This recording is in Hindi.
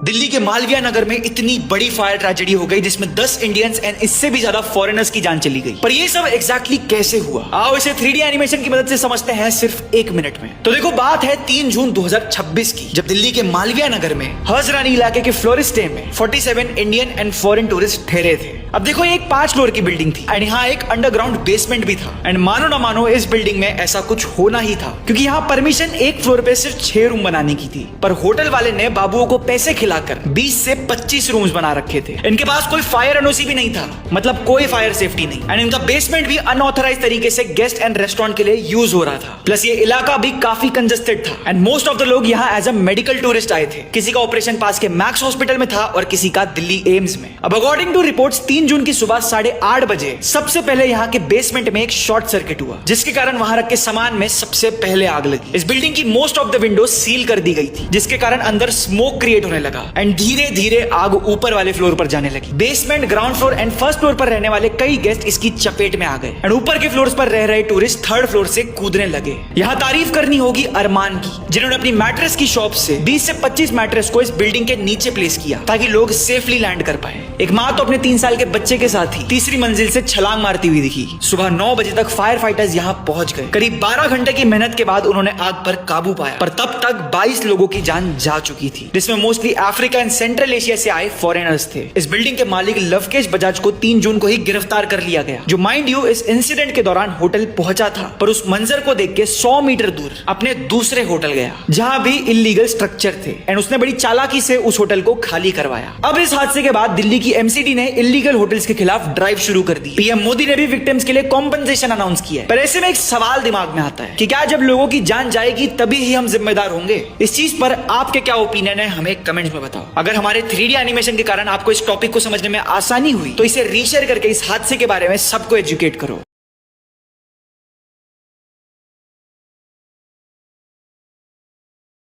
दिल्ली के मालवीय नगर में इतनी बड़ी फायर ट्रेजेडी हो गई जिसमें 10 इंडियंस एंड इससे भी ज्यादा फॉरेनर्स की जान चली गई। पर ये सब एग्जैक्टली कैसे हुआ, आओ इसे 3D एनिमेशन की मदद से समझते हैं सिर्फ 1 मिनट में। तो देखो, बात है 3 जून 2026 की, जब दिल्ली के मालवीय नगर में हजरानी इलाके के फ्लोरिस्टे में 47 इंडियन एंड फॉरेन टूरिस्ट ठहरे थे। अब देखो, ये एक 5 फ्लोर की बिल्डिंग थी एंड यहाँ एक अंडरग्राउंड बेसमेंट भी था। एंड मानो ना मानो, इस बिल्डिंग में ऐसा कुछ होना ही था क्योंकि यहाँ परमिशन एक फ्लोर पे सिर्फ 6 रूम बनाने की थी, पर होटल वाले ने बाबुओं को पैसे खिलाकर 20 से 25 रूम्स बना रखे थे। इनके पास कोई फायर एनओसी भी नहीं था, मतलब कोई फायर सेफ्टी नहीं। एंड इनका बेसमेंट भी अनऑथराइज्ड तरीके से गेस्ट एंड रेस्टोरेंट के लिए यूज हो रहा था। प्लस ये इलाका भी काफी कंजस्टेड था एंड मोस्ट ऑफ द लोग यहाँ एज अ मेडिकल टूरिस्ट आए थे। किसी का ऑपरेशन पास के मैक्स हॉस्पिटल में था और किसी का दिल्ली एम्स में। अब अकॉर्डिंग टू रिपोर्ट्स 3 जून की सुबह 8:30 बजे सबसे पहले यहाँ के बेसमेंट में एक शॉर्ट सर्किट हुआ, जिसके कारण वहां रखे सामान में सबसे पहले आग लगी। इस बिल्डिंग की most of the Windows seal कर दी गई थी, जिसके कारण अंदर स्मोक क्रिएट होने लगा एंड धीरे धीरे आग ऊपर वाले फ्लोर पर जाने लगी। Basement, ground floor and first floor पर रहने वाले कई गेस्ट इसकी चपेट में आ गए एंड ऊपर के फ्लोर्स पर रह रहे टूरिस्ट 3rd फ्लोर से कूदने लगे। यहाँ तारीफ करनी होगी अरमान की, जिन्होंने अपनी मैट्रेस की शॉप से 20 से 25 मैट्रेस को इस बिल्डिंग के नीचे प्लेस किया ताकि लोग सेफली लैंड कर पाए। एक माँ तो अपने 3 साल के बच्चे के साथ ही 3री मंजिल से छलांग मारती हुई दिखी। सुबह 9 बजे तक फायर फाइटर्स यहाँ पहुंच गए। करीब 12 घंटे की मेहनत के बाद उन्होंने आग पर काबू पाया, पर तब तक 22 लोगों की जान जा चुकी थी, जिसमें mostly Africa and central Asia से आए फॉरेनर्स थे। इस बिल्डिंग के मालिक लवकेश बजाज को 3 जून को ही गिरफ्तार कर लिया गया, जो माइंड यू इस इंसिडेंट के दौरान होटल पहुंचा था, पर उस मंजर को देख के 100 मीटर दूर अपने दूसरे होटल गया जहां भी इलीगल स्ट्रक्चर थे एंड उसने बड़ी चालाकी से उस होटल को खाली करवाया। अब इस हादसे के बाद दिल्ली की एमसीडी ने इलीगल होटल्स के खिलाफ ड्राइव शुरू कर दी। पीएम मोदी ने भी विक्टिम्स के लिए कॉम्पनसेशन अनाउंस किया है। पर ऐसे में एक सवाल दिमाग में आता है कि क्या जब लोगों की जान जाएगी तभी ही हम जिम्मेदार होंगे? इस चीज पर आपके क्या ओपिनियन है, हमें कमेंट्स में बताओ। अगर हमारे 3D एनिमेशन के कारण आपको इस टॉपिक को समझने में आसानी हुई तो इसे रीशेयर करके इस हादसे के बारे में सबको एजुकेट करो।